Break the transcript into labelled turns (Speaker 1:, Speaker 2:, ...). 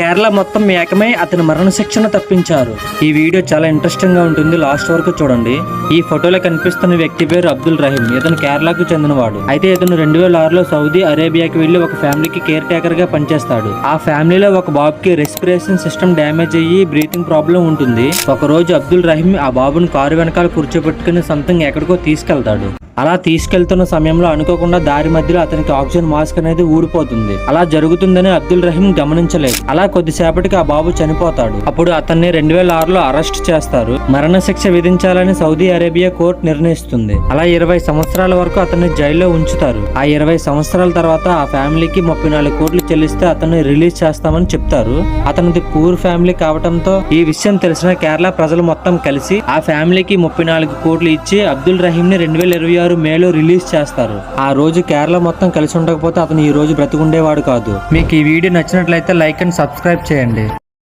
Speaker 1: కేరళ మొత్తం ఏకమై అతని మరణశిక్షను తప్పించారు. ఈ వీడియో చాలా ఇంట్రెస్టింగ్ గా ఉంటుంది, లాస్ట్ వరకు చూడండి. ఈ ఫోటోలో కనిపిస్తున్న వ్యక్తి పేరు అబ్దుల్ రహీం. ఇతను కేరళకు చెందినవాడు. అయితే ఇతను 2006లో సౌదీ అరేబియాకి వెళ్లి ఒక ఫ్యామిలీకి కేర్ టేకర్ గా పనిచేస్తాడు. ఆ ఫ్యామిలీలో ఒక బాబుకి రెస్పిరేషన్ సిస్టమ్ డ్యామేజ్ అయ్యి బ్రీతింగ్ ప్రాబ్లం ఉంటుంది. ఒక రోజు అబ్దుల్ రహీం ఆ బాబుని కారు వెనకాల కూర్చోబెట్టుకుని సంథింగ్ ఎక్కడికో తీసుకెళ్తాడు. అలా తీసుకెళ్తున్న సమయంలో అనుకోకుండా దారి మధ్యలో అతనికి ఆక్సిజన్ మాస్క్ అనేది ఊడిపోతుంది. అలా జరుగుతుందని అబ్దుల్ రహీం గమనించలేదు. అలా కొద్దిసేపటికి ఆ బాబు చనిపోతాడు. అప్పుడు అతన్ని 2006లో అరెస్ట్ చేస్తారు. మరణశిక్ష విధించాలని సౌదీ అరేబియా కోర్టు నిర్ణయిస్తుంది. అలా 20 సంవత్సరాల వరకు అతన్ని జైల్లో ఉంచుతారు. ఆ 20 సంవత్సరాల తర్వాత ఆ ఫ్యామిలీకి 34 కోట్లు చెల్లిస్తే అతన్ని రిలీజ్ చేస్తామని చెప్తారు. అతనిది పూర్ ఫ్యామిలీ కావడంతో ఈ విషయం తెలిసిన కేరళ ప్రజలు మొత్తం కలిసి ఆ ఫ్యామిలీకి 34 కోట్లు ఇచ్చి అబ్దుల్ రహీం ని 2026 మేలో రిలీజ్ చేస్తారు. ఆ రోజు కేరళ మొత్తం కలిసి ఉండకపోతే అతను ఈ రోజు బ్రతికుండేవాడు కాదు. మీకు ఈ వీడియో నచ్చినట్లయితే లైక్ అండ్ సబ్స్క్రైబ్ చేయండి.